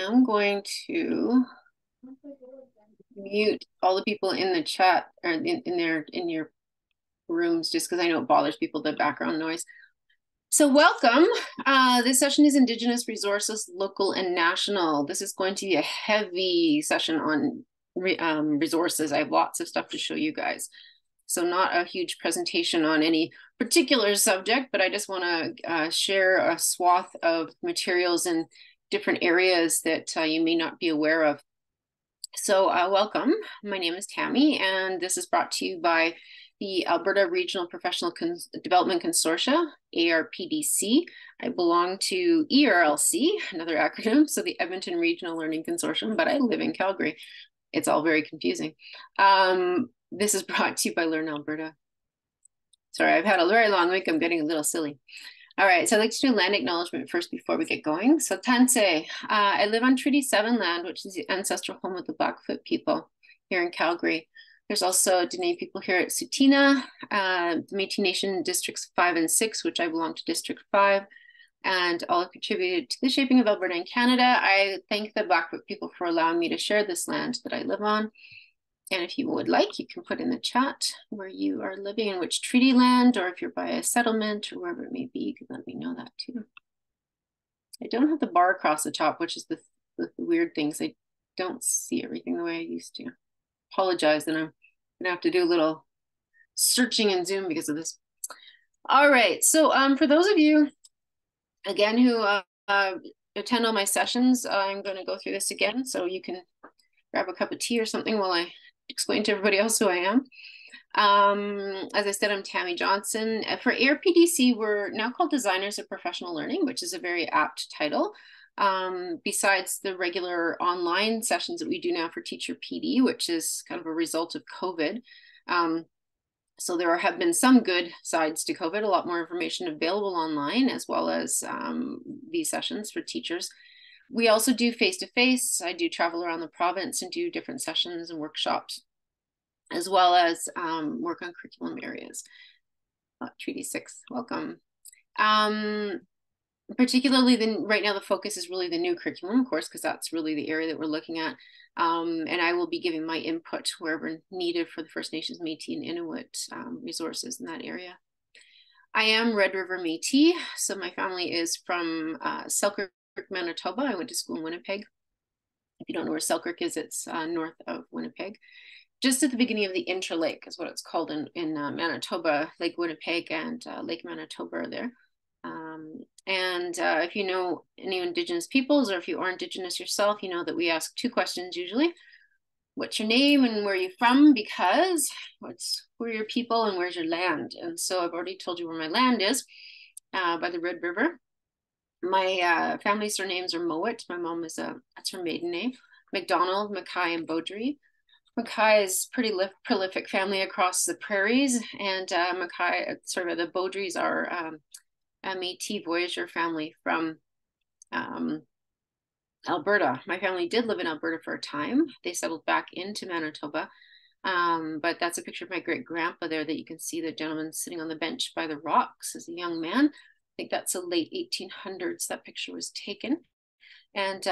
am going to mute all the people in the chat or in your rooms just because I know it bothers people, the background noise. So welcome. This session is Indigenous Resources, Local and National. This is going to be a heavy session on resources. I have lots of stuff to show you guys. So not a huge presentation on any particular subject, but I just want to share a swath of materials in different areas that you may not be aware of. So welcome. My name is Tammy, and this is brought to you by the Alberta Regional Professional Development Consortia, ARPDC. I belong to ERLC, another acronym, so the Edmonton Regional Learning Consortium, but I live in Calgary. It's all very confusing. This is brought to you by Learn Alberta. Sorry, I've had a very long week. I'm getting a little silly. All right, so I'd like to do land acknowledgement first before we get going. So Tanse, I live on Treaty 7 land, which is the ancestral home of the Blackfoot people here in Calgary. There's also Dene people here at Sutina, the Métis Nation Districts 5 and 6, which I belong to District 5, and all have contributed to the shaping of Alberta and Canada. I thank the Blackfoot people for allowing me to share this land that I live on. And if you would like, you can put in the chat where you are living in which treaty land, or if you're by a settlement or wherever it may be, you can let me know that too. I don't have the bar across the top, which is the weird things. I don't see everything the way I used to. Apologize, and I'm gonna have to do a little searching in Zoom because of this. All right, so for those of you, again, who attend all my sessions, I'm gonna go through this again, so you can grab a cup of tea or something while I explain to everybody else who I am. As I said, I'm Tammy Johnson. For ARPDC, we're now called Designers of Professional Learning, which is a very apt title. Besides the regular online sessions that we do now for Teacher PD, which is kind of a result of COVID. So there have been some good sides to COVID, a lot more information available online, as well as these sessions for teachers. We also do face-to-face. I do travel around the province and do different sessions and workshops, as well as work on curriculum areas. Treaty 6, welcome. Particularly, right now the focus is really the new curriculum, of course, because that's really the area that we're looking at. And I will be giving my input wherever needed for the First Nations, Métis, and Inuit resources in that area. I am Red River Métis, so my family is from Selkirk, Manitoba. I went to school in Winnipeg. If you don't know where Selkirk is, it's north of Winnipeg. Just at the beginning of the Interlake is what it's called in Manitoba. Lake Winnipeg and Lake Manitoba are there. If you know any Indigenous peoples, or if you are Indigenous yourself, you know that we ask two questions usually. What's your name and where are you from? Because who are your people and where's your land? And so I've already told you where my land is, by the Red River. My family surnames are Mowat. My mom that's her maiden name. McDonald, Mackay, and Beaudry. Mackay is pretty prolific family across the prairies, and Mackay, the Beaudrys are a Métis voyageur family from Alberta. My family did live in Alberta for a time. They settled back into Manitoba. But that's a picture of my great grandpa there that you can see, the gentleman sitting on the bench by the rocks as a young man. I think that's the late 1800s that picture was taken. And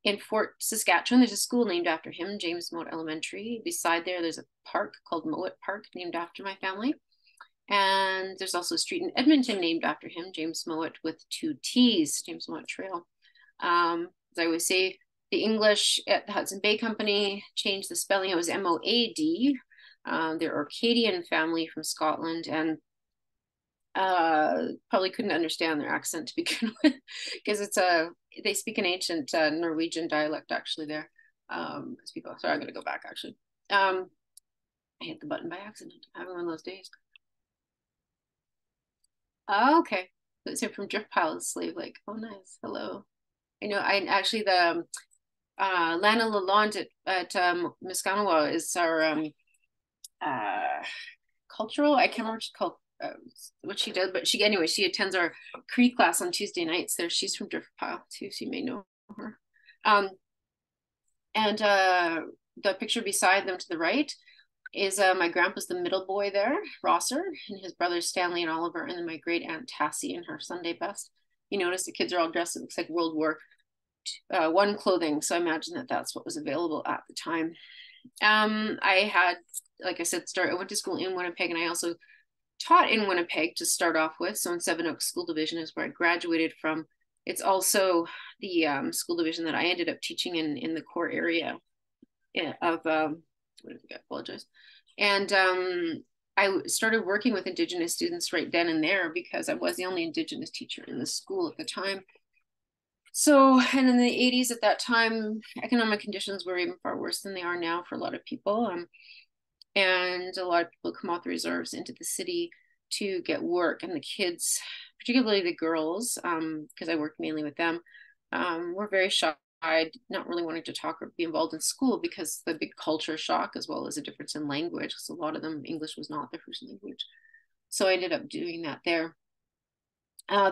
in Fort Saskatchewan, there's a school named after him, James Mowat Elementary. Beside there's a park called Mowat Park named after my family. And there's also a street in Edmonton named after him, James Mowat with 2 T's, James Mowat Trail. As I always say, the English at the Hudson Bay Company changed the spelling. It was M-O-A-D. They're Orcadian family from Scotland, and probably couldn't understand their accent to begin with, because they speak an ancient Norwegian dialect actually there. As people, sorry, I'm gonna go back actually. I hit the button by accident. I'm having one of those days. Okay, it's here from Drift Pile Slave Lake. Oh, nice. Hello. I know. I actually the Lana Lalonde at Miscanawa is our cultural. I can't remember what she called. What she does, but she attends our Cree class on Tuesday nights there. She's from Drift Pile too, so you may know her. And the picture beside them to the right is my grandpa's the middle boy there, Rosser, and his brothers Stanley and Oliver, and then my great aunt Tassie in her Sunday best. You notice the kids are all dressed, it looks like World War one clothing. So I imagine that that's what was available at the time. I had, like I said, I went to school in Winnipeg, and I also taught in Winnipeg to start off with. So in Seven Oaks School Division is where I graduated from. It's also the school division that I ended up teaching in the core area of, I apologize. And I started working with Indigenous students right then and there because I was the only Indigenous teacher in the school at the time. So, and in the 80s at that time, economic conditions were even far worse than they are now for a lot of people. And a lot of people come out the reserves into the city to get work. And the kids, particularly the girls, because I worked mainly with them, were very shy, not really wanting to talk or be involved in school because the big culture shock, as well as a difference in language, because a lot of them, English was not their first language. So I ended up doing that there.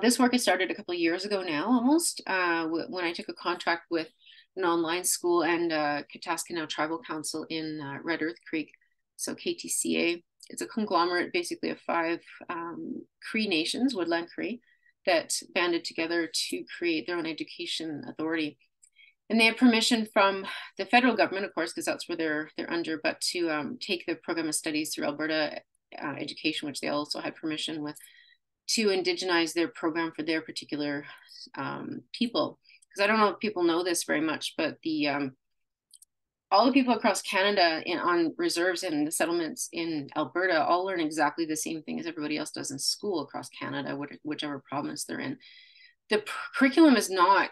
This work I started a couple of years ago now, almost, when I took a contract with an online school and Kataskanau Tribal Council in Red Earth Creek. So KTCA, it's a conglomerate basically of 5 Cree nations, Woodland Cree, that banded together to create their own education authority. And they had permission from the federal government, of course, because that's where they're under, but to take the program of studies through Alberta Education, which they also had permission with, to indigenize their program for their particular people. Because I don't know if people know this very much, but all the people across Canada on reserves and the settlements in Alberta all learn exactly the same thing as everybody else does in school across Canada, whichever province they're in. The curriculum is not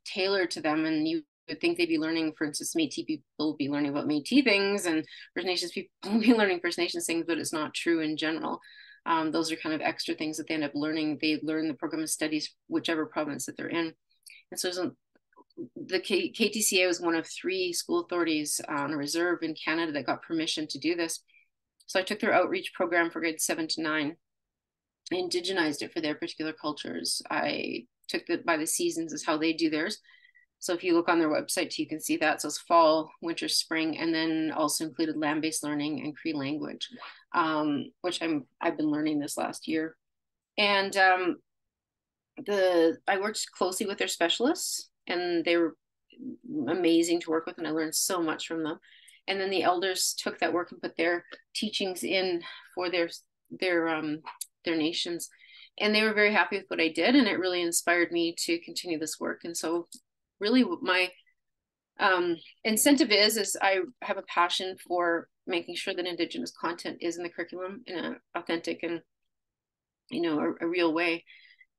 tailored to them, and you would think they'd be learning, for instance, Métis people will be learning about Métis things, and First Nations people will be learning First Nations things, but it's not true in general. Those are kind of extra things that they end up learning. They learn the program of studies, whichever province that they're in. And so the KTCA was one of 3 school authorities on a reserve in Canada that got permission to do this. So I took their outreach program for grades 7 to 9. I indigenized it for their particular cultures. I took it by the seasons is how they do theirs. So if you look on their website, you can see that. So it's fall, winter, spring, and then also included land-based learning and Cree language, which I've been learning this last year. And I worked closely with their specialists, and they were amazing to work with, and I learned so much from them. And then the elders took that work and put their teachings in for their nations, and they were very happy with what I did, and it really inspired me to continue this work. And so really my incentive is I have a passion for making sure that Indigenous content is in the curriculum in an authentic and a real way,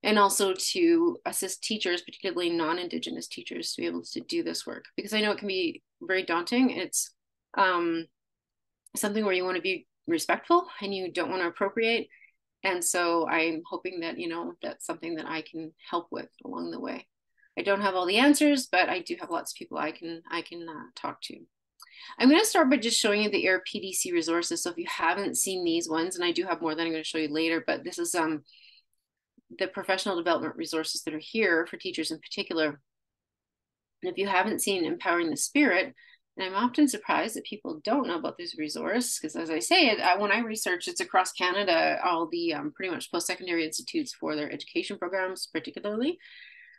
and also to assist teachers, particularly non-Indigenous teachers, to be able to do this work, because I know it can be very daunting. It's something where you want to be respectful and you don't want to appropriate. And so I'm hoping that, that's something that I can help with along the way. I don't have all the answers, but I do have lots of people I can talk to. I'm going to start by just showing you the AIR PDC resources. So if you haven't seen these ones, and I do have more that I'm going to show you later, but this is the professional development resources that are here for teachers in particular. And if you haven't seen Empowering the Spirit, and I'm often surprised that people don't know about this resource, because as I say, when I research, it's across Canada, all the pretty much post-secondary institutes for their education programs, particularly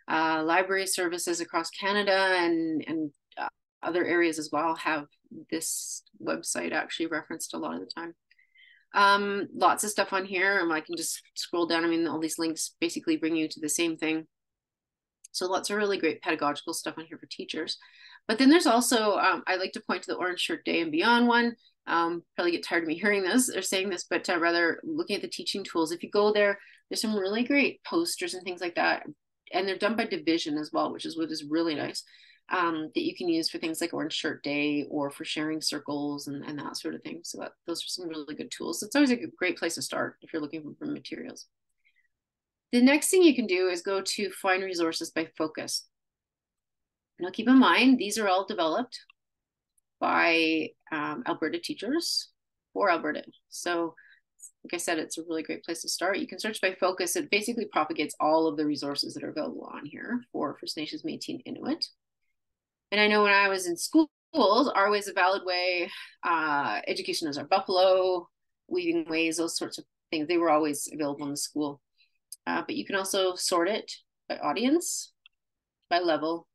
library services across Canada and other areas as well have this website actually referenced a lot of the time. Lots of stuff on here. I can just scroll down. I mean, all these links basically bring you to the same thing. So lots of really great pedagogical stuff on here for teachers. But then there's also, I like to point to the Orange Shirt Day and Beyond one. Probably get tired of me hearing this or saying this, but rather looking at the teaching tools. If you go there, there's some really great posters and things like that. And they're done by division as well, which is what is really nice, that you can use for things like Orange Shirt Day or for sharing circles and that sort of thing. So those are some really good tools. It's always a great place to start if you're looking for materials. The next thing you can do is go to find resources by focus. Now keep in mind, these are all developed by Alberta teachers for Alberta. So like I said, it's a really great place to start. You can search by focus. It basically propagates all of the resources that are available on here for First Nations, Métis, and Inuit. And I know when I was in schools, Our Way is a Valid Way, Education is Our Buffalo, Weaving Ways, those sorts of things. They were always available in the school. But you can also sort it by audience, by level,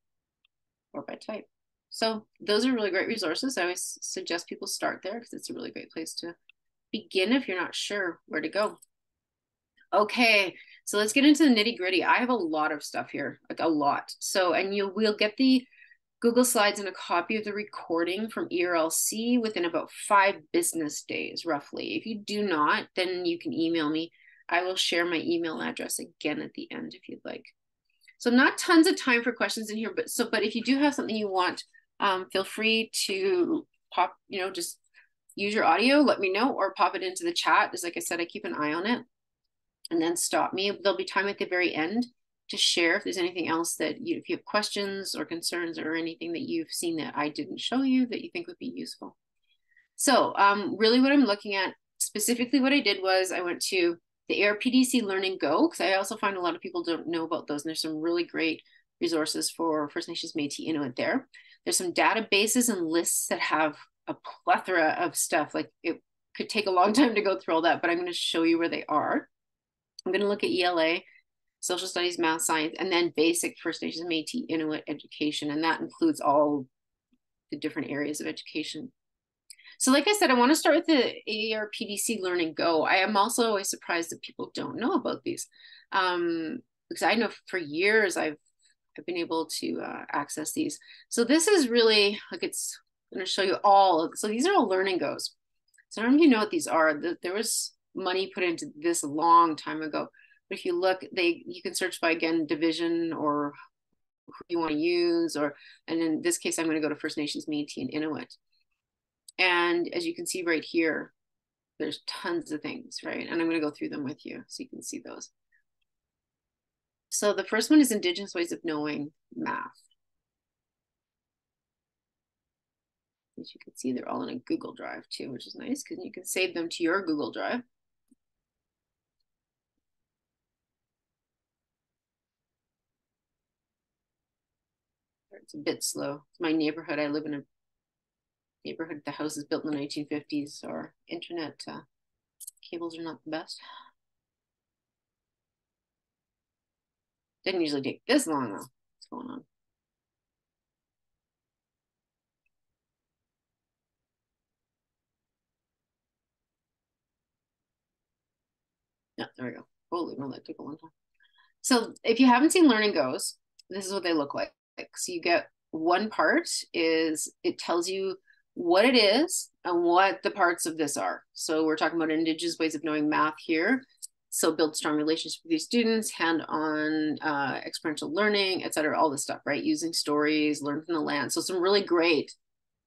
or by type. So those are really great resources. I always suggest people start there because it's a really great place to begin if you're not sure where to go. Okay, so let's get into the nitty gritty. I have a lot of stuff here, like a lot. So, and we'll get the Google Slides and a copy of the recording from ERLC within about 5 business days, roughly. If you do not, then you can email me. I will share my email address again at the end if you'd like. So not tons of time for questions in here, but if you do have something you want, feel free to pop, just use your audio, let me know, or pop it into the chat. As like I said, I keep an eye on it, and then stop me. There'll be time at the very end to share if there's anything else that if you have questions or concerns or anything that you've seen that I didn't show you that you think would be useful. So really what I'm looking at, specifically what I did was I went to the ARPDC Learn and Go, because I also find a lot of people don't know about those, and there's some really great resources for First Nations, Métis, Inuit there. There's some databases and lists that have a plethora of stuff. Like it could take a long time to go through all that, but I'm going to show you where they are. I'm going to look at ELA, social studies, math, science, and then basic First Nations, Métis, Inuit education, and that includes all the different areas of education. So like I said, I want to start with the ARPDC Learn and Go. I am also always surprised that people don't know about these, because I know for years I've been able to access these. So this is really, like, it's going to show you all. So these are all Learn and Goes. So I don't know if you know what these are. There was money put into this a long time ago. But if you look, you can search by, again, division or who you want to use, and in this case, I'm going to go to First Nations, Métis, and Inuit. And as you can see right here, there's tons of things, right? And I'm going to go through them with you so you can see those. So the first one is Indigenous Ways of Knowing Math. As you can see, they're all in a Google Drive too, which is nice because you can save them to your Google Drive. It's a bit slow. It's my neighborhood. I live in a neighborhood. The house is built in the 1950s, so our internet cables are not the best. Didn't usually take this long though. What's going on? Yeah, there we go. Holy moly, that took a long time. So if you haven't seen Learn and Goes, this is what they look like. So you get one part is it tells you what it is and what the parts of this are. So we're talking about Indigenous Ways of Knowing Math here. So build strong relationships with your students, hand-on experiential learning, et cetera, all this stuff, right? Using stories, learn from the land. So some really great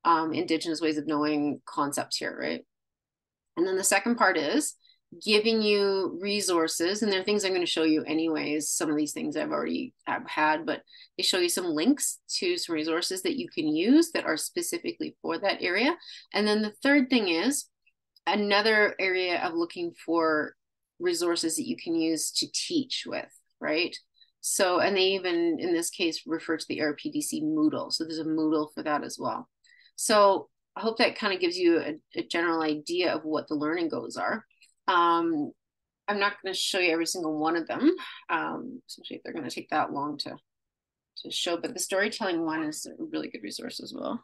Indigenous ways of knowing concepts here, right? And then the second part is giving you resources, and there are things I'm going to show you anyways. Some of these things I've already had, but they show you some links to some resources that you can use that are specifically for that area. And then the third thing is another area of looking for resources that you can use to teach with, right? So, and they even, in this case, refer to the ARPDC Moodle. So there's a Moodle for that as well. So I hope that kind of gives you a general idea of what the Learn and Goes are. I'm not going to show you every single one of them, especially if they're going to take that long to show, but the storytelling one is a really good resource as well.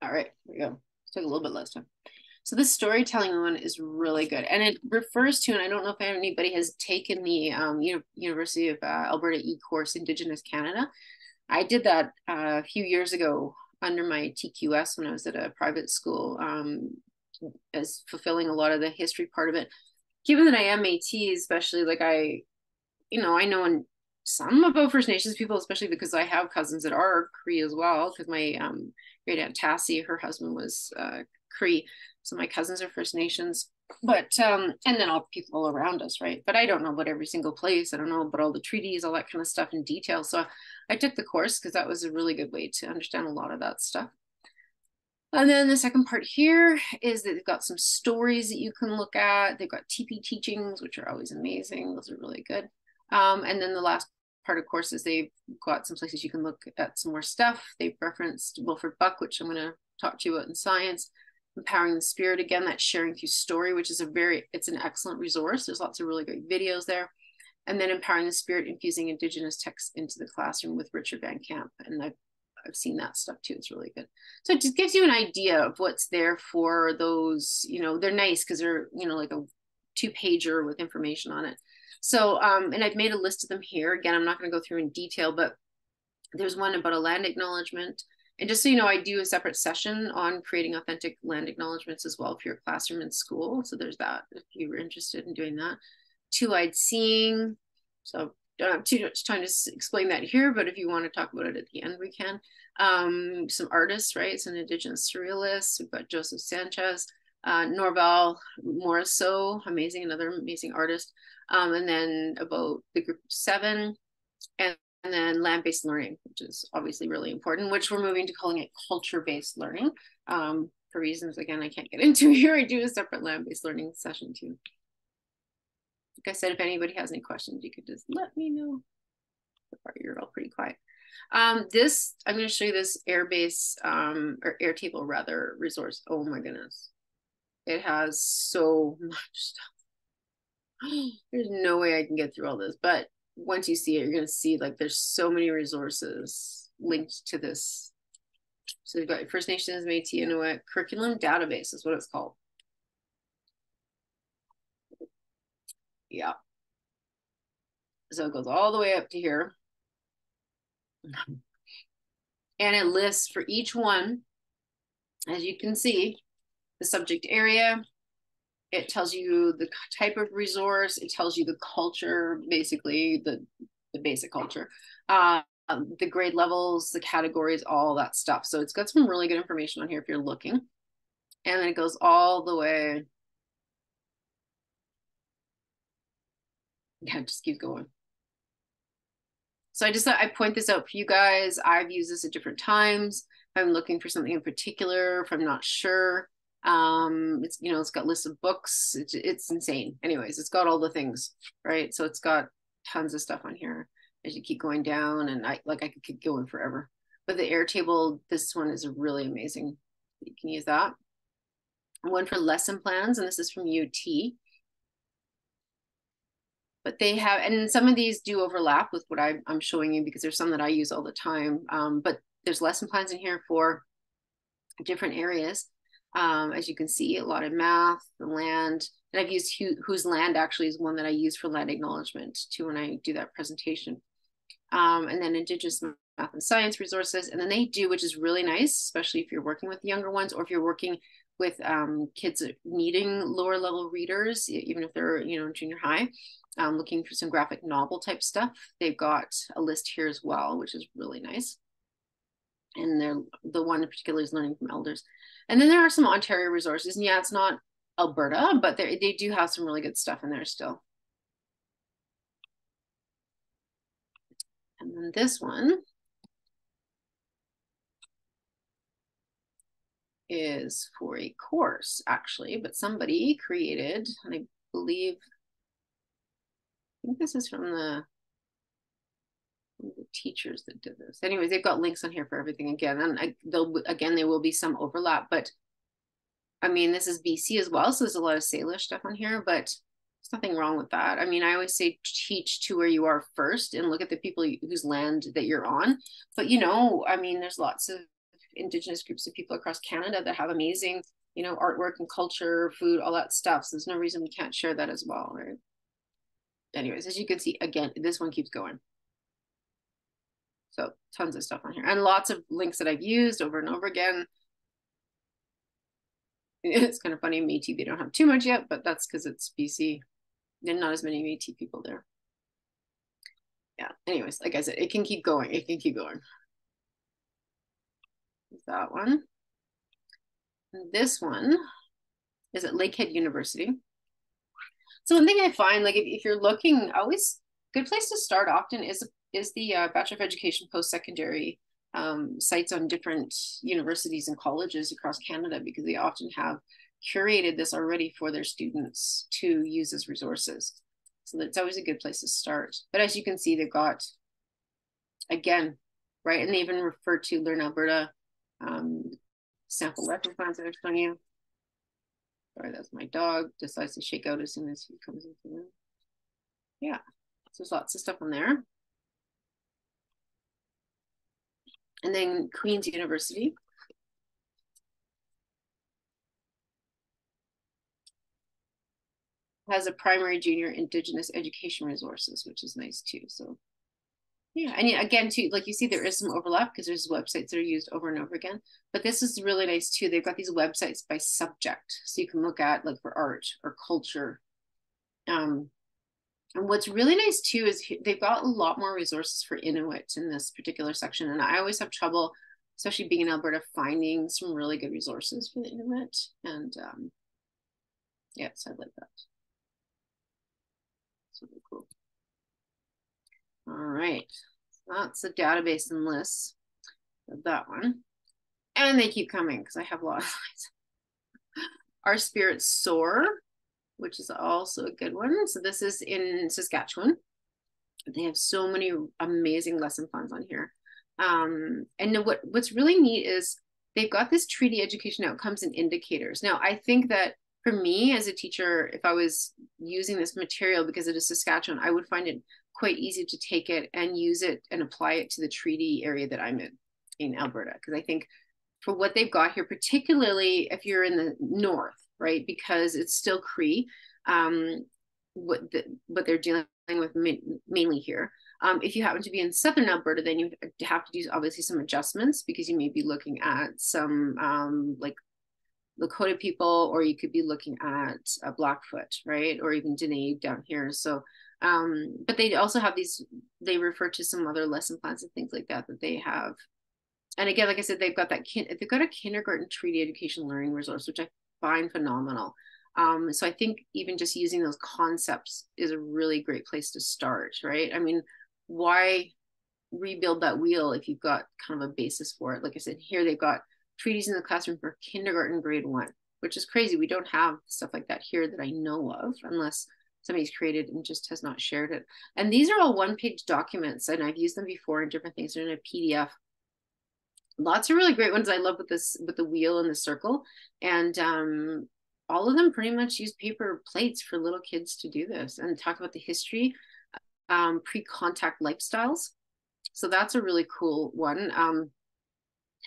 All right, here we go. Took a little bit less time. So this storytelling one is really good, and it refers to, and I don't know if anybody has taken the University of Alberta e-course Indigenous Canada. I did that a few years ago under my TQS when I was at a private school, as fulfilling a lot of the history part of it. Given that I am Métis, especially, like I know some about First Nations people, especially because I have cousins that are Cree as well, because my great aunt Tassie, her husband was Cree. So my cousins are First Nations, but and then all the people around us, right? But I don't know about every single place. I don't know about all the treaties, all that kind of stuff in detail. So I took the course because that was a really good way to understand a lot of that stuff. And then the second part here is that they've got some stories that you can look at. They've got TP teachings, which are always amazing. Those are really good. And then the last part, of course, is they've got some places you can look at some more stuff. They've referenced Wilfred Buck, which I'm going to talk to you about in science. Empowering the Spirit, again, that sharing through story, which is it's an excellent resource. There's lots of really great videos there. And then Empowering the Spirit, infusing Indigenous texts into the classroom with Richard Van Camp. And I've seen that stuff too. It's really good. So it just gives you an idea of what's there for those, they're nice because they're, like a 2-pager with information on it. So, and I've made a list of them here. Again, I'm not going to go through in detail, but there's one about a land acknowledgement. And just so you know, I do a separate session on creating authentic land acknowledgements as well for your classroom and school. So there's that if you were interested in doing that. Two-eyed seeing. So don't have too much time to explain that here, but if you want to talk about it at the end, we can. Some artists, right? Some Indigenous surrealists. We've got Joseph Sanchez, Norval Morisseau, another amazing artist. And then about the group of 7, and then land-based learning, which is obviously really important, which we're moving to calling it culture-based learning. For reasons, again, I can't get into here. I do a separate land-based learning session too. Like I said, if anybody has any questions, you could just let me know. You're all pretty quiet. I'm going to show you this airbase, or Airtable rather, resource. Oh my goodness. It has so much stuff. There's no way I can get through all this, but once you see it, you're going to see like there's so many resources linked to this. So you've got First Nations, Métis, Inuit curriculum database is what it's called. Yeah. So it goes all the way up to here. And it lists for each one, as you can see, the subject area. It tells you the type of resource. It tells you the culture, basically the basic culture, the grade levels, the categories, all that stuff. So it's got some really good information on here if you're looking. And then it goes all the way. Yeah, just keep going. So I just thought I'd point this out for you guys. I've used this at different times. If I'm looking for something in particular, if I'm not sure. It's got lists of books. It's insane. Anyways, it's got all the things, right? So it's got tons of stuff on here as you keep going down, and I could keep going forever. But the Airtable, this one is really amazing. You can use that. One for lesson plans, and this is from UT. But they have, and some of these do overlap with what I'm showing you because there's some that I use all the time. But there's lesson plans in here for different areas. As you can see, a lot of math, the land, and I've used whose land actually is one that I use for land acknowledgement too when I do that presentation. And then Indigenous math and science resources. And then they do, which is really nice, especially if you're working with younger ones or if you're working with kids needing lower level readers, even if they're, junior high, looking for some graphic novel type stuff. They've got a list here as well, which is really nice. And the one in particular is learning from elders. And then there are some Ontario resources. And yeah, it's not Alberta, but they do have some really good stuff in there still. And then this one is for a course, actually, but somebody created, and I think this is from the teachers that did this. Anyways, they've got links on here for everything again. And there will be some overlap, but I mean, this is BC as well. So there's a lot of Salish stuff on here, but there's nothing wrong with that. I mean, I always say teach to where you are first and look at the people whose land that you're on. But, I mean, there's lots of Indigenous groups of people across Canada that have amazing, artwork and culture, food, all that stuff. So there's no reason we can't share that as well, right? Anyways, as you can see, again, this one keeps going. So tons of stuff on here and lots of links that I've used over and over again. It's kind of funny, Métis, they don't have too much yet, but that's because it's BC and not as many Métis people there. Yeah, anyways, like I said, it can keep going. It can keep going. That one. And this one is at Lakehead University. So one thing I find, like if you're looking, always good place to start often is the Bachelor of Education post-secondary sites on different universities and colleges across Canada, because they often have curated this already for their students to use as resources. So that's always a good place to start. But as you can see, they've got, again, right, and they even refer to Learn Alberta sample lesson plans that I've shown you. Sorry, that's my dog, decides to shake out as soon as he comes into the room. Yeah, so there's lots of stuff on there. And then Queen's University has a primary, junior, Indigenous education resources, which is nice too. So yeah, and again too, like you see, there is some overlap because there's websites that are used over and over again. But this is really nice too. They've got these websites by subject, so you can look at like for art or culture. And what's really nice too is they've got a lot more resources for Inuit in this particular section. And I always have trouble, especially being in Alberta, finding some really good resources for the Inuit. And yeah, so I like that. It's really cool. All right, that's the database and lists of that one. And they keep coming because I have a lot of slides. Our Spirits Soar, which is also a good one. So this is in Saskatchewan. They have so many amazing lesson plans on here. And what's really neat is they've got this treaty education outcomes and indicators. Now, I think that for me as a teacher, if I was using this material because it is Saskatchewan, I would find it quite easy to take it and use it and apply it to the treaty area that I'm in Alberta. Because I think for what they've got here, particularly if you're in the north, right, because it's still Cree, what they're dealing with mainly here. If you happen to be in southern Alberta, then you have to do obviously some adjustments because you may be looking at some like Lakota people, or you could be looking at a Blackfoot, right, or even Dene down here. So, but they also have these. They refer to some other lesson plans and things like that they have. And again, like I said, they've got a kindergarten treaty education learning resource, which I find phenomenal. So I think even just using those concepts is a really great place to start, right? I mean, why rebuild that wheel if you've got kind of a basis for it? Like I said, here they've got treaties in the classroom for kindergarten grade 1, which is crazy. We don't have stuff like that here that I know of, unless somebody's created and just has not shared it. And these are all one-page documents, and I've used them before in different things. They're in a PDF. Lots of really great ones. I love with the wheel and the circle, and all of them pretty much use paper plates for little kids to do this and talk about the history, pre-contact lifestyles. So that's a really cool one.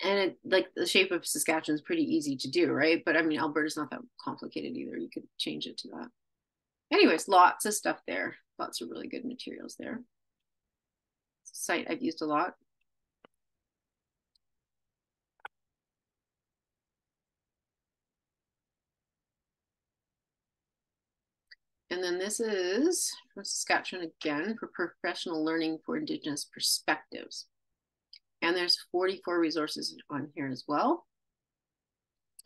And it, like the shape of Saskatchewan is pretty easy to do, right? But I mean, Alberta's not that complicated either. You could change it to that. Anyways, lots of stuff there. Lots of really good materials there. Site I've used a lot. And then this is from Saskatchewan again for professional learning for Indigenous perspectives. And there's 44 resources on here as well.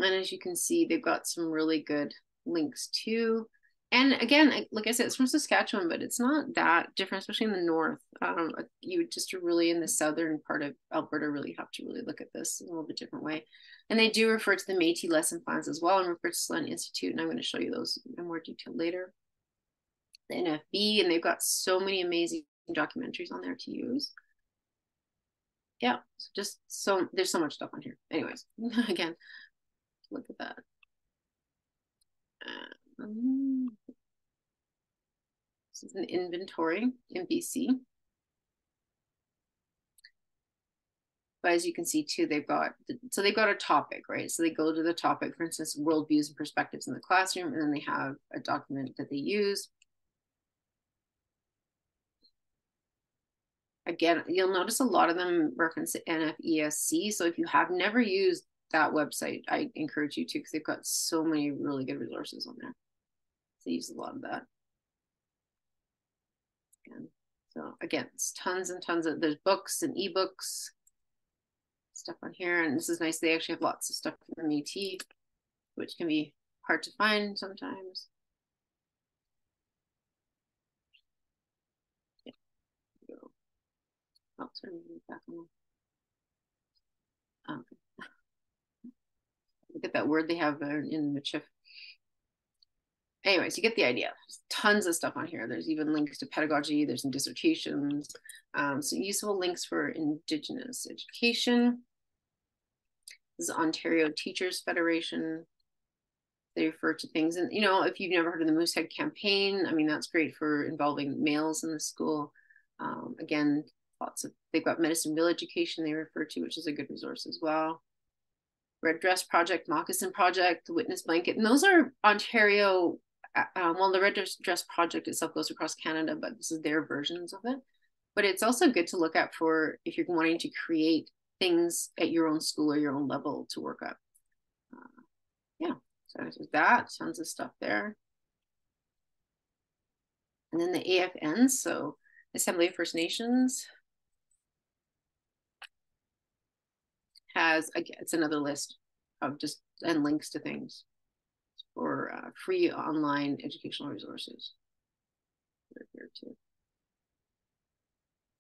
And as you can see, they've got some really good links too. And again, like I said, it's from Saskatchewan, but it's not that different, especially in the north. You just really in the southern part of Alberta really have to really look at this in a little bit different way. And they do refer to the Métis lesson plans as well and refer to Sloan Institute, and I'm going to show you those in more detail later. The NFB, and they've got so many amazing documentaries on there to use. Yeah, so there's so much stuff on here. Anyways, again, look at that. This is an inventory in BC. But as you can see too, they've got a topic, right? So they go to the topic, for instance, worldviews and perspectives in the classroom, and then they have a document that they use. Again, you'll notice a lot of them reference NFESC. So if you have never used that website, I encourage you to, because they've got so many really good resources on there. So they use a lot of that. So again, it's tons and tons of, there's books and ebooks, stuff on here. And this is nice. They actually have lots of stuff from Métis, which can be hard to find sometimes. Yeah. Oh, sorry, back on. Um, look at that word they have in Michif. Anyways, you get the idea. There's tons of stuff on here. There's even links to pedagogy. There's some dissertations. So useful links for Indigenous education. This is Ontario Teachers Federation. They refer to things, and if you've never heard of the Moosehead campaign, I mean, that's great for involving males in the school. Again, they've got Medicine Wheel Education they refer to, which is a good resource as well. Red Dress Project, Moccasin Project, the Witness Blanket, and those are Ontario. Well, the Red Dress Project itself goes across Canada, but this is their versions of it. But it's also good to look at for if you're wanting to create things at your own school or your own level to work up. Yeah, so there's that, tons of stuff there. And then the AFNs, so Assembly of First Nations, has, again, it's another list of just and links to things for free online educational resources. They're here too.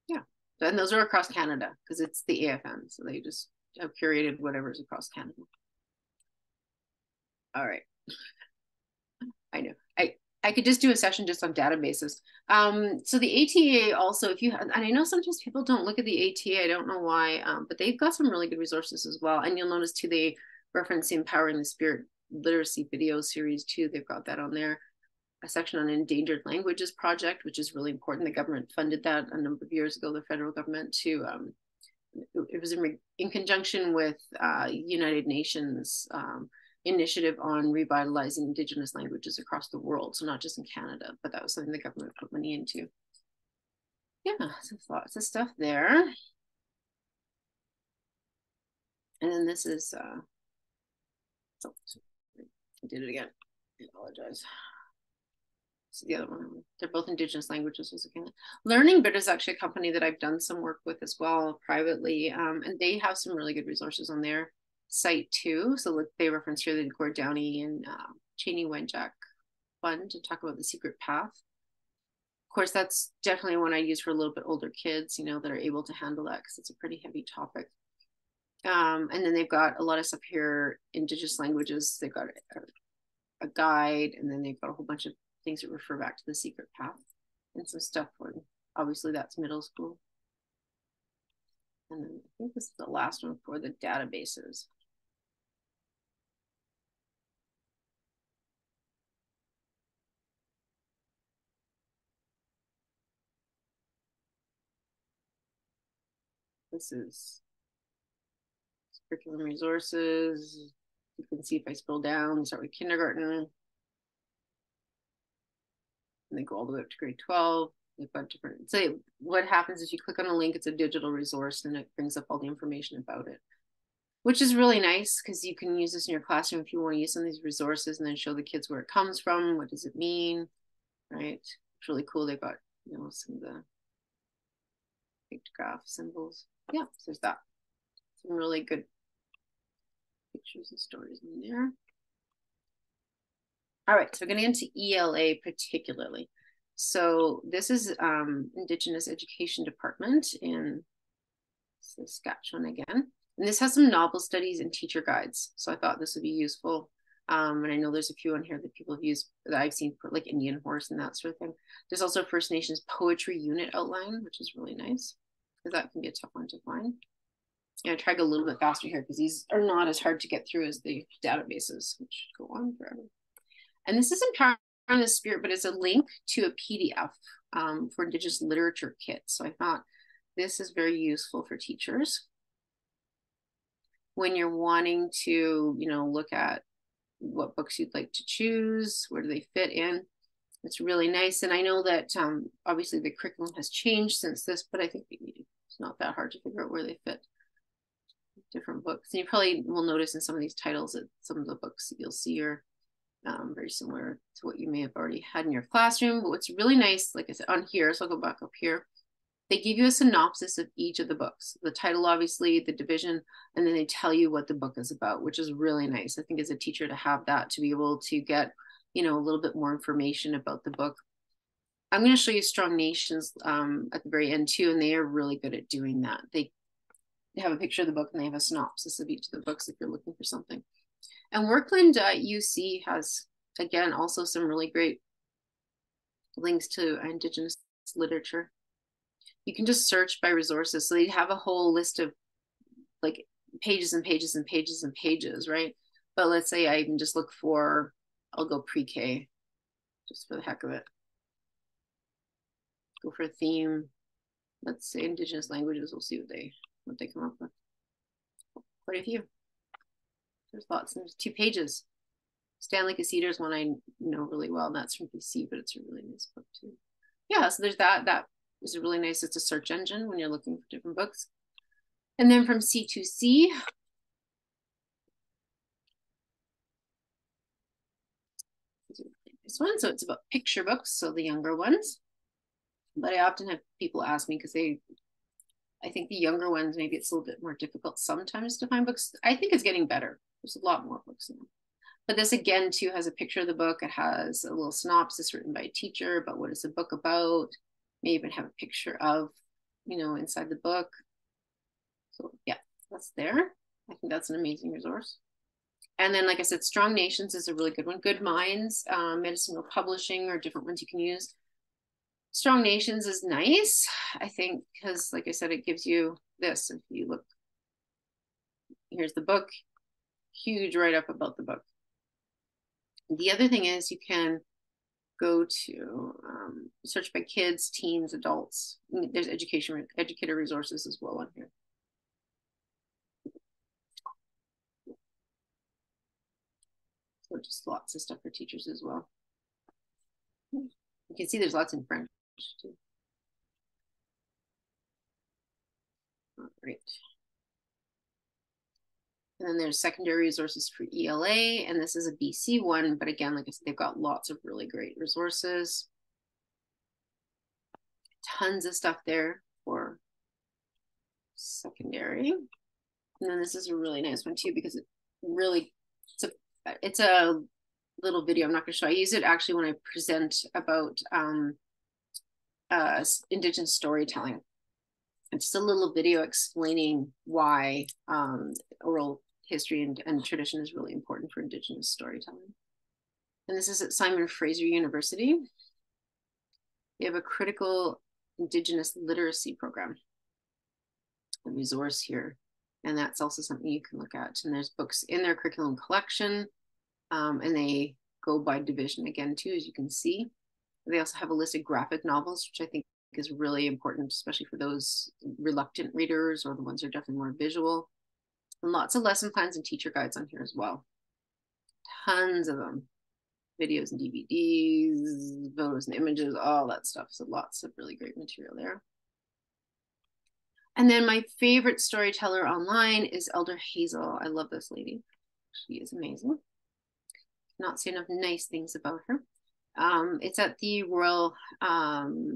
Yeah, and those are across Canada because it's the AFN, so they just have curated whatever's across Canada. All right. I know. I could just do a session just on databases. So the ATA also, and I know sometimes people don't look at the ATA, I don't know why, but they've got some really good resources as well. And you'll notice too, they reference the Empowering the Spirit literacy video series too. They've got that on there. A section on Endangered Languages Project, which is really important. The government funded that a number of years ago, the federal government, to it was in conjunction with United Nations initiative on revitalizing Indigenous languages across the world. So not just in Canada, but that was something the government put money into. Yeah, so lots of stuff there. And then this is, I did it again. I apologize. So the other one, they're both Indigenous languages. Learning Bit is actually a company that I've done some work with as well privately, and they have some really good resources on their site too. So like they reference here the Gord Downey and Cheney Wenjack Fund to talk about the secret path. Of course, that's definitely one I use for a little bit older kids, that are able to handle that because it's a pretty heavy topic. And then they've got a lot of stuff here, Indigenous languages. They've got a guide, and then they've got a whole bunch of things that refer back to the secret path and some stuff for, obviously that's middle school. And then I think this is the last one for the databases. This is curriculum resources. You can see if I scroll down, start with kindergarten, and they go all the way up to grade 12. They've got different, so what happens is you click on a link, it's a digital resource, and it brings up all the information about it, which is really nice because you can use this in your classroom if you want to use some of these resources and then show the kids where it comes from, what does it mean, right? It's really cool. They've got, some of the pictograph symbols. Yeah, so there's that. Some really good pictures and stories in there. All right, so getting into ELA particularly. So this is Indigenous Education Department in Saskatchewan again. And this has some novel studies and teacher guides. So I thought this would be useful. And I know there's a few on here that people have used that I've seen for like Indian horse and that sort of thing. There's also First Nations poetry unit outline, which is really nice because that can be a tough one to find. I tried a little bit faster here because these are not as hard to get through as the databases, which go on forever. And this is Empowering the Spirit, but it's a link to a PDF for Indigenous literature kit. So I thought this is very useful for teachers when you're wanting to, look at what books you'd like to choose, where do they fit in. It's really nice. And I know that obviously the curriculum has changed since this, but I think it's not that hard to figure out where they fit. Different books. And you probably will notice in some of these titles that some of the books that you'll see are very similar to what you may have already had in your classroom. But what's really nice, like I said, on here, so I'll go back up here, they give you a synopsis of each of the books, the title, obviously, the division, and then they tell you what the book is about, which is really nice. I think as a teacher to have that, to be able to get, a little bit more information about the book. I'm going to show you Strong Nations at the very end too, and they are really good at doing that. have a picture of the book and they have a synopsis of each of the books if you're looking for something. And Workland.UC has, again, also some really great links to Indigenous literature. You can just search by resources. So they have a whole list of like pages and pages and pages and pages, right? But let's say I even just look for, I'll go pre-K just for the heck of it. Go for a theme. Let's say Indigenous languages. We'll see what they come up with. Quite a few. There's lots. There's 2 pages. Stanley Cassider's one I know really well, and that's from BC, but it's a really nice book too. Yeah, so there's that. That is a really nice, it's a search engine when you're looking for different books. And then from C2C, this one, so it's about picture books, so the younger ones. But I often have people ask me because I think the younger ones, maybe it's a little bit more difficult sometimes to find books. I think it's getting better. There's a lot more books now. But this again too has a picture of the book. It has a little synopsis written by a teacher about what is the book about. May even have a picture of, inside the book. So yeah, that's there. I think that's an amazing resource. And then, like I said, Strong Nations is a really good one. Good Minds, Medicinal Publishing are different ones you can use. Strong Nations is nice, I think, because like I said, it gives you this. If you look, here's the book, huge write-up about the book. The other thing is you can go to search by kids, teens, adults. There's educator resources as well on here. So just lots of stuff for teachers as well. You can see there's lots in French too. All right. And then there's secondary resources for ELA, and this is a BC one, but again, like I said, they've got lots of really great resources. Tons of stuff there for secondary. And then this is a really nice one too, because it's a little video I'm not going to show. I use it actually when I present about Indigenous storytelling. It's just a little video explaining why oral history and tradition is really important for Indigenous storytelling. And this is at Simon Fraser University. They have a critical Indigenous literacy program, a resource here. And that's also something you can look at. And there's books in their curriculum collection, and they go by division again too, as you can see. They also have a list of graphic novels, which I think is really important, especially for those reluctant readers or the ones that are definitely more visual. And lots of lesson plans and teacher guides on here as well. Tons of them. Videos and DVDs, photos and images, all that stuff. So lots of really great material there. And then my favorite storyteller online is Elder Hazel. I love this lady. She is amazing. Not say enough nice things about her. It's at the Royal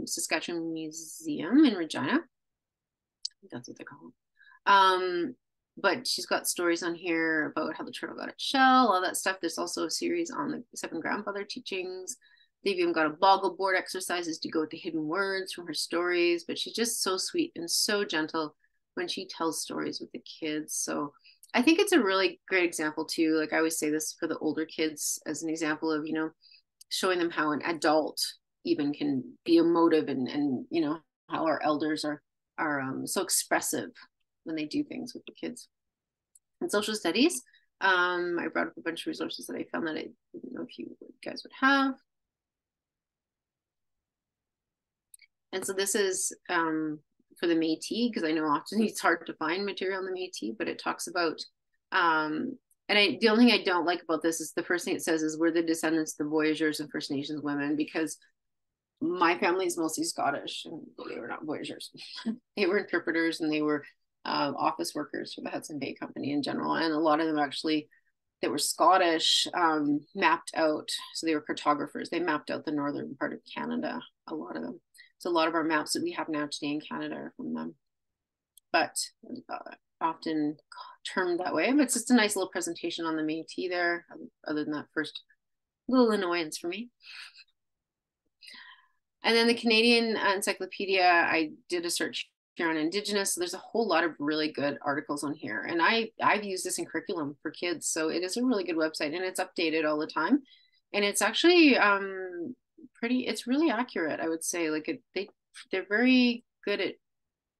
Saskatchewan Museum in Regina. I think that's what they call it. But she's got stories on here about how the turtle got its shell, all that stuff. There's also a series on the 7 grandfather teachings. They've even got a boggle board exercises to go with the hidden words from her stories. But she's just so sweet and so gentle when she tells stories with the kids. So I think it's a really great example too. Like I always say this for the older kids as an example of, showing them how an adult even can be emotive and how our elders are so expressive when they do things with the kids. And social studies, I brought up a bunch of resources that I found that I didn't know if you guys would have. And so this is for the Métis, because I know often it's hard to find material on the Métis, but it talks about the only thing I don't like about this is the first thing it says is we're the descendants of the voyageurs and First Nations women, because my family is mostly Scottish and they were not voyageurs. They were interpreters and they were office workers for the Hudson Bay Company in general. And a lot of them actually that were Scottish mapped out. So they were cartographers. They mapped out the northern part of Canada, a lot of them. So a lot of our maps that we have now today in Canada are from them. But often termed that way. But it's just a nice little presentation on the Métis there, other than that first little annoyance for me. And then the Canadian Encyclopedia, I did a search you're on Indigenous, there's a whole lot of really good articles on here. And I've used this in curriculum for kids. So it is a really good website and it's updated all the time. And it's actually it's really accurate, I would say. Like they're very good at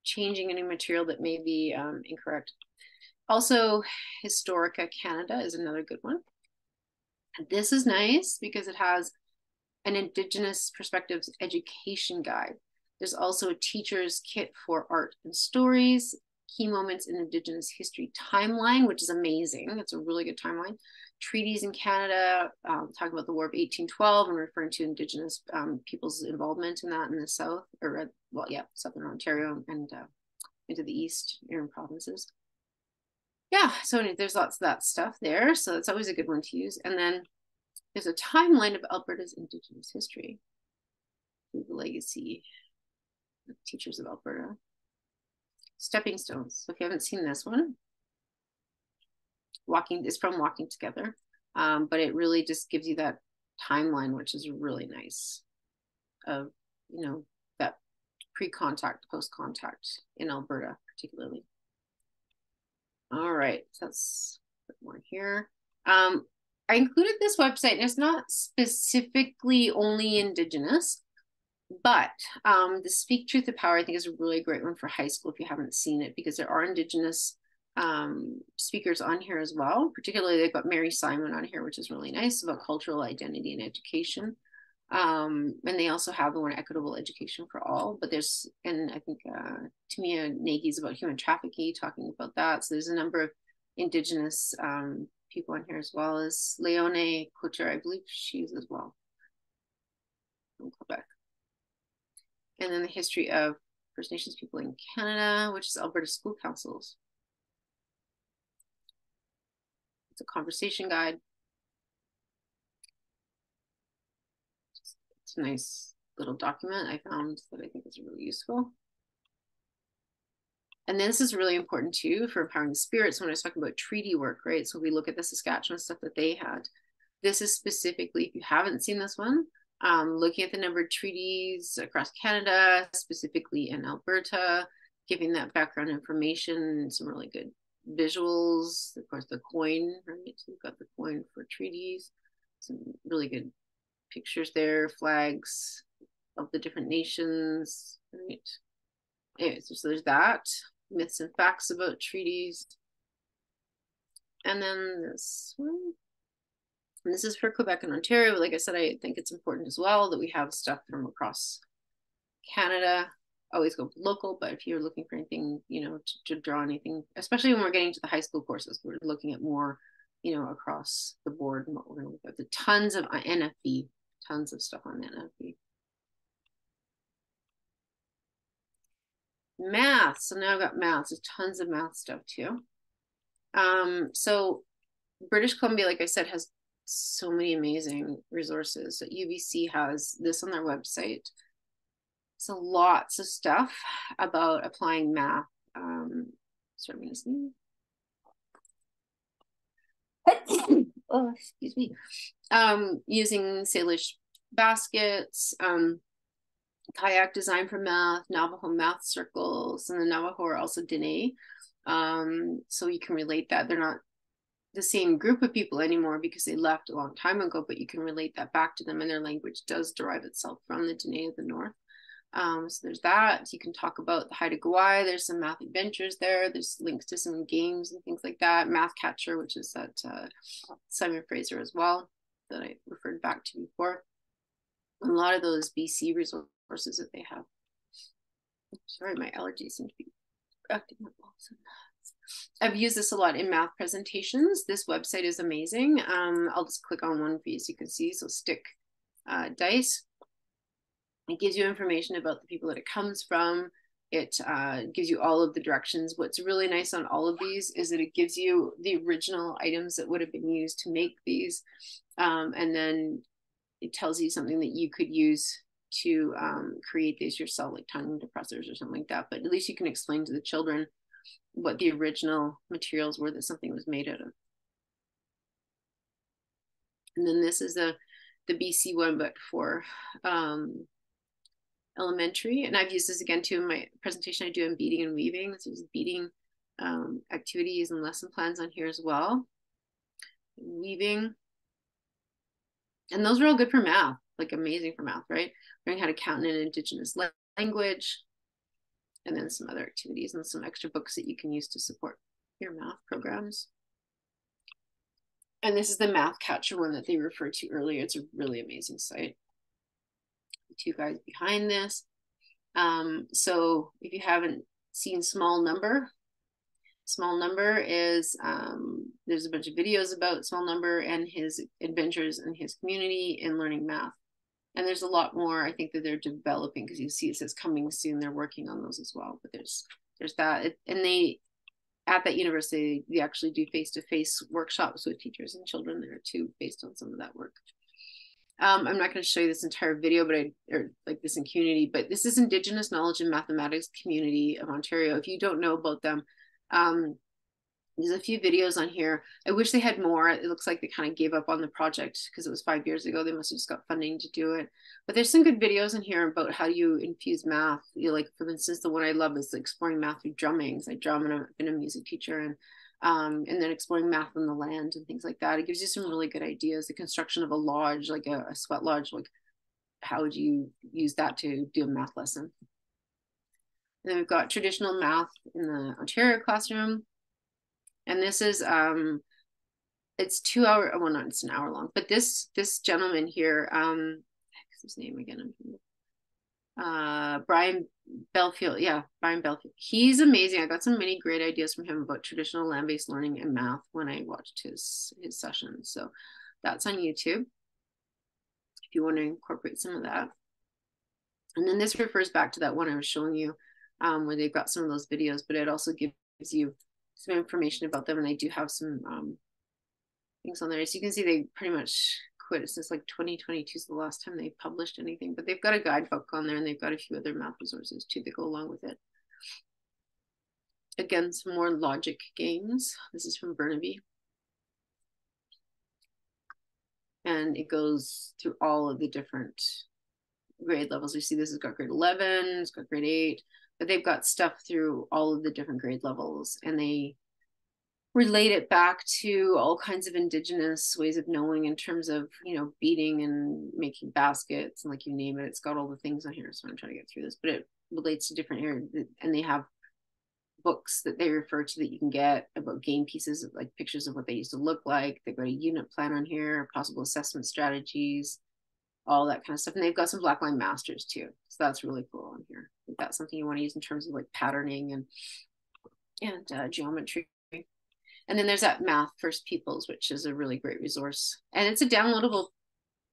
changing any material that may be incorrect. Also, Historica Canada is another good one. This is nice because it has an Indigenous Perspectives Education Guide. There's also a teacher's kit for art and stories, key moments in Indigenous history timeline, which is amazing. It's a really good timeline. Treaties in Canada, talking about the War of 1812 and referring to Indigenous people's involvement in that in the South, or well, yeah, Southern Ontario and into the Eastern provinces. Yeah, so there's lots of that stuff there. So that's always a good one to use. And then there's a timeline of Alberta's Indigenous history through the legacy of teachers of Alberta. Stepping Stones. So if you haven't seen this one, it's from Walking Together, but it really just gives you that timeline, which is really nice of, you know, that pre-contact, post-contact in Alberta, particularly. All right, so that's a bit more here. I included this website, and it's not specifically only Indigenous, but the Speak Truth to Power, I think, is a really great one for high school if you haven't seen it, because there are Indigenous speakers on here as well. Particularly, they've got Mary Simon on here, which is really nice, about cultural identity and education. And they also have the one Equitable Education for All. But there's, and I think Tamia Nagy's about human trafficking, talking about that. So there's a number of Indigenous people on here, as well as Leone Couture, I believe she's as well from Quebec. And then the history of First Nations people in Canada, which is Alberta School Councils. It's a conversation guide. It's a nice little document I found that I think is really useful. And this is really important too for empowering the spirits when I was talking about treaty work, right? So we look at the Saskatchewan stuff that they had. This is specifically, if you haven't seen this one, looking at the number of treaties across Canada, specifically in Alberta, giving that background information, some really good visuals, of course, the coin, right? So we've got the coin for treaties, some really good pictures there, flags of the different nations, right? Anyway, so there's that, myths and facts about treaties. And then this one. And this is for Quebec and Ontario. Like I said, I think it's important as well that we have stuff from across Canada. Always go local, but if you're looking for anything, you know, to draw anything, especially when we're getting to the high school courses, we're looking at more, you know, across the board and what we're going to look at. The tons of NFB, tons of stuff on NFB. Math. So now I've got math. There's tons of math stuff too. So British Columbia, like I said, has so many amazing resources. So UBC has this on their website. So lots of stuff about applying math. Sorry, I'm gonna sneeze. Oh, excuse me. Using Salish baskets, kayak design for math, Navajo math circles, and the Navajo are also Dene. So you can relate that. They're not the same group of people anymore because they left a long time ago, but you can relate that back to them, and their language does derive itself from the Dene of the North. So there's that. You can talk about the Haida Gwaii. There's some math adventures there. There's links to some games and things like that. Math Catcher, which is that Simon Fraser as well that I referred back to before. And a lot of those BC resources that they have. Sorry, my allergies seem to be acting up. I've used this a lot in math presentations. This website is amazing. I'll just click on one for you so you can see. So Stick Dice. It gives you information about the people that it comes from. It gives you all of the directions. What's really nice on all of these is that it gives you the original items that would have been used to make these. And then it tells you something that you could use to create these yourself, like tongue depressors or something like that. But at least you can explain to the children what the original materials were that something was made out of. And then this is the BC one, but for elementary. And I've used this again too in my presentation I do in beading and weaving. So there's beading activities and lesson plans on here as well. Weaving. And those are all good for math, like amazing for math, right? Learning how to count in an Indigenous language. And then some other activities and some extra books that you can use to support your math programs. And this is the Math Catcher one that they referred to earlier. It's a really amazing site. The two guys behind this. So if you haven't seen Small Number is, there's a bunch of videos about Small Number and his adventures in his community in learning math. And there's a lot more, I think, that they're developing, because you see it says coming soon. They're working on those as well. But there's that. And they, at that university, they actually do face-to-face workshops with teachers and children there too, based on some of that work. I'm not going to show you this entire video, but or like this in community, but this is Indigenous Knowledge and Mathematics Community of Ontario. If you don't know about them, there's a few videos on here. I wish they had more. It looks like they kind of gave up on the project because it was 5 years ago. They must have just got funding to do it. But there's some good videos in here about how you infuse math. You know, like, for instance, the one I love is exploring math through drumming. I drum and I've been a music teacher, and then exploring math on the land and things like that. It gives you some really good ideas. The construction of a lodge, like a sweat lodge, like how would you use that to do a math lesson? And then we've got traditional math in the Ontario classroom. And this is, it's 2 hours, well, not, it's an hour long, but this gentleman here, what's his name again? Brian Belfield. Yeah, Brian Belfield. He's amazing. I got some many great ideas from him about traditional land-based learning and math when I watched his sessions. So that's on YouTube if you want to incorporate some of that. And then this refers back to that one I was showing you, where they've got some of those videos, but it also gives you some information about them. And they do have some things on there. As you can see, they pretty much quit since like 2022 is the last time they published anything, but they've got a guidebook on there, and they've got a few other math resources too that go along with it. Again, some more logic games. This is from Burnaby. And it goes through all of the different grade levels. You see this has got grade 11, it's got grade 8, but they've got stuff through all of the different grade levels, and they relate it back to all kinds of Indigenous ways of knowing in terms of, you know, beading and making baskets, and like you name it, it's got all the things on here. So I'm trying to get through this, but it relates to different areas. And they have books that they refer to that you can get about game pieces, like pictures of what they used to look like. They've got a unit plan on here, possible assessment strategies, all that kind of stuff. And they've got some Blackline Masters too. So that's really cool on here. If that's something you want to use in terms of like patterning and geometry. And then there's that Math First Peoples, which is a really great resource. And it's a downloadable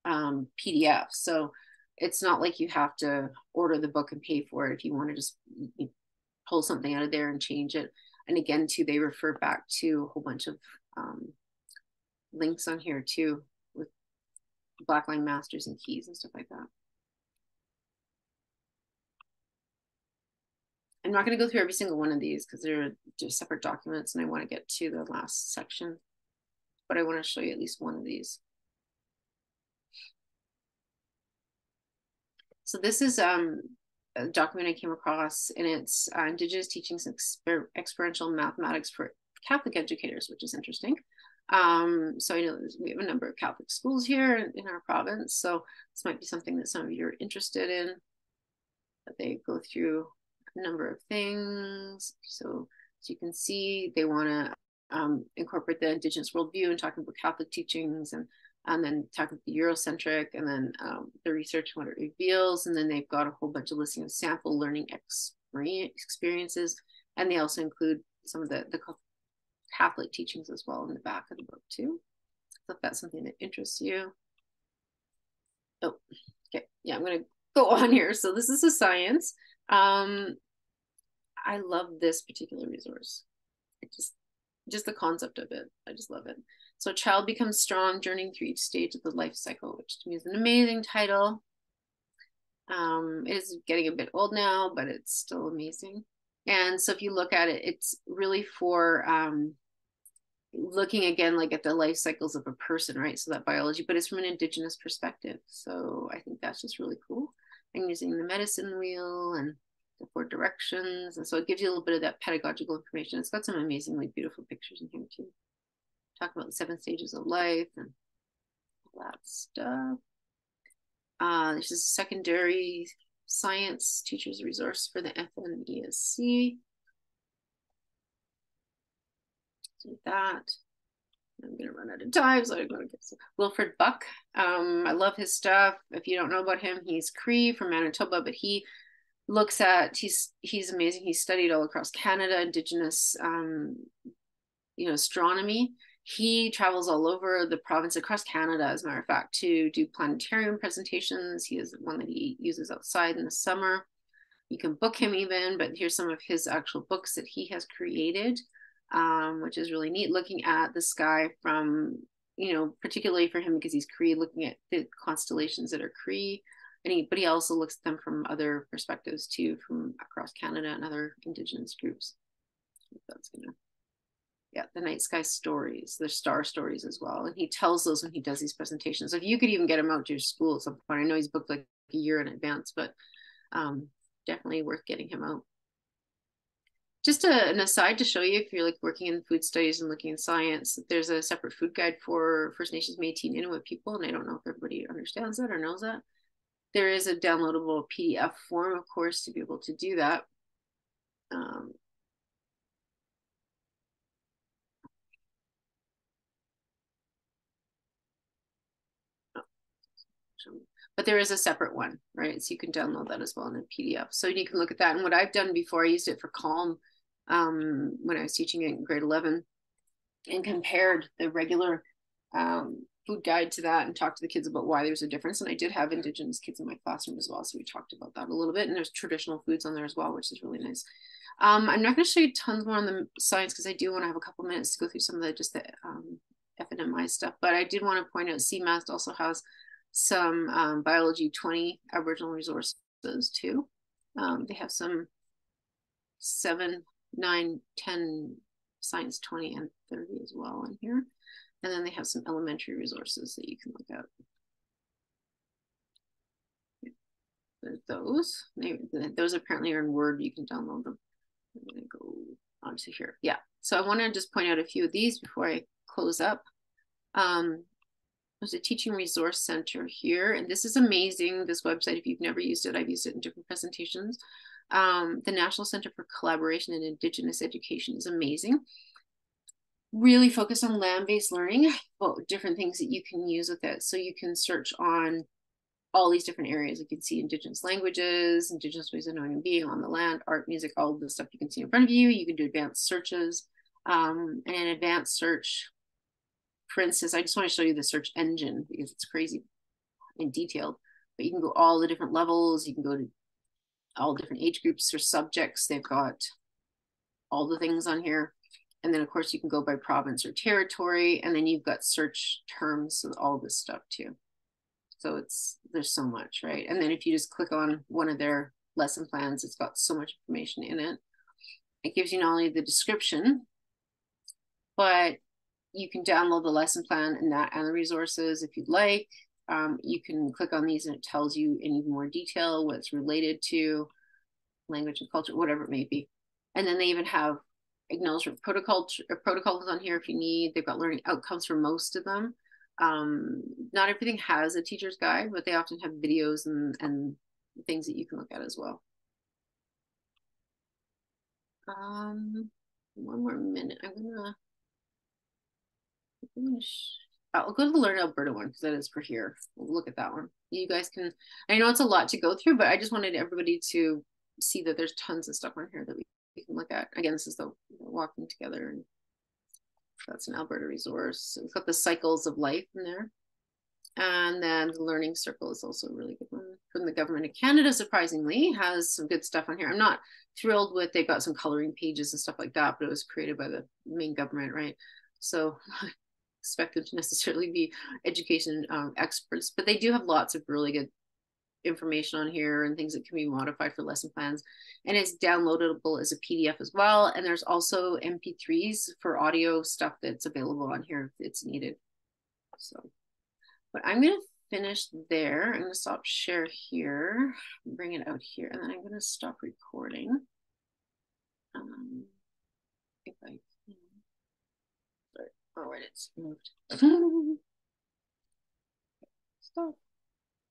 PDF. So it's not like you have to order the book and pay for it if you want to just pull something out of there and change it. And again, too, they refer back to a whole bunch of links on here too, with Blackline Masters and keys and stuff like that. I'm not going to go through every single one of these because they're just separate documents, and I want to get to the last section, but I want to show you at least one of these. So this is a document I came across, and it's Indigenous Teachings and Experiential Mathematics for Catholic Educators, which is interesting. So I know we have a number of Catholic schools here in our province, so this might be something that some of you are interested in. But they go through a number of things. So as you can see, they want to incorporate the Indigenous worldview and talking about Catholic teachings, and then talk about the Eurocentric, and then the research and what it reveals. And then they've got a whole bunch of listing of sample learning experiences. And they also include some of the Catholic teachings as well in the back of the book too. So if that's something that interests you. Oh, okay. Yeah, I'm going to go on here. So this is a science. I love this particular resource. It just the concept of it. I just love it. So a child becomes strong, journeying through each stage of the life cycle, which to me is an amazing title. It is getting a bit old now, but it's still amazing. And so if you look at it, it's really for looking again like at the life cycles of a person, right? So that biology, but it's from an Indigenous perspective. So I think that's just really cool. and using the medicine wheel and the 4 directions. And so it gives you a little bit of that pedagogical information. It's got some amazingly beautiful pictures in here too. Talk about the 7 stages of life and all that stuff. This is secondary science teacher's resource for the FNESC. Do that. I'm gonna run out of time, so I'm gonna get some. Wilfred Buck. I love his stuff. If you don't know about him, he's Cree from Manitoba, but he looks at he's amazing. He studied all across Canada, Indigenous astronomy. He travels all over the province, across Canada, as a matter of fact, to do planetarium presentations. He has one that he uses outside in the summer. You can book him even, but here's some of his actual books that he has created, which is really neat, looking at the sky from, particularly for him because he's Cree, looking at the constellations that are Cree. But he also looks at them from other perspectives too, from across Canada and other Indigenous groups. That's gonna, yeah, the night sky stories, the star stories as well. And he tells those when he does these presentations. So if you could even get him out to your school at some point, I know he's booked like a year in advance, but definitely worth getting him out. Just an aside to show you, if you're like working in food studies and looking in science, there's a separate food guide for First Nations, Métis, and Inuit people. And I don't know if everybody understands that or knows that. There is a downloadable PDF form, of course, to be able to do that. But there is a separate one, right? So you can download that as well in a PDF. So you can look at that. And what I've done before, I used it for Calm when I was teaching in grade 11, and compared the regular food guide to that and talked to the kids about why there's a difference. And I did have Indigenous kids in my classroom as well, so we talked about that a little bit. And there's traditional foods on there as well, which is really nice. I'm not going to show you tons more on the science because I do want to have a couple minutes to go through some of the FNMI stuff. But I did want to point out CMAST also has some biology 20 Aboriginal resources too. They have some 7, 9, 10 science 20 and 30 as well in here. And then they have some elementary resources that you can look at. There's those. Those apparently are in Word. You can download them. I'm going to go onto here. Yeah. So I want to just point out a few of these before I close up. There's a teaching resource center here. And this is amazing. This website, if you've never used it, I've used it in different presentations. The National Center for Collaboration in Indigenous Education is amazing. Really focus on land-based learning, but different things that you can use with it. So you can search on all these different areas. You can see Indigenous languages, Indigenous ways of knowing and being on the land, art, music, all of the stuff you can see in front of you. You can do advanced searches. And an advanced search, for instance, I just want to show you the search engine because it's crazy and detailed, but you can go all the different levels. You can go to all different age groups or subjects. They've got all the things on here. And then of course you can go by province or territory, and then you've got search terms and all this stuff too. So there's so much, right? And then if you just click on one of their lesson plans, it's got so much information in it. It gives you not only the description, but you can download the lesson plan and the resources if you'd like. You can click on these and it tells you in even more detail what it's related to, language and culture, whatever it may be. And then they even have acknowledgement protocols on here if you need. They've got learning outcomes for most of them. Not everything has a teacher's guide, but they often have videos and things that you can look at as well. One more minute. I'll go to the Learn Alberta one because that is for here. We'll look at that one. You guys can, I know it's a lot to go through, but I just wanted everybody to see that there's tons of stuff on here that we can look at. Again, this is the walking together, and that's an Alberta resource. So we've got the cycles of life in there. And then the Learning Circle is also a really good one from the Government of Canada, surprisingly, has some good stuff on here. I'm not thrilled with, they've got some coloring pages and stuff like that, but it was created by the main government, right? So I expect them to necessarily be education experts, but they do have lots of really good information on here and things that can be modified for lesson plans. And it's downloadable as a PDF as well. And there's also MP3s for audio stuff that's available on here if it's needed. So, but I'm going to finish there. I'm going to stop share here, bring it out here, and then I'm going to stop recording. If I can. Sorry. Oh, wait, it's moved. Stop.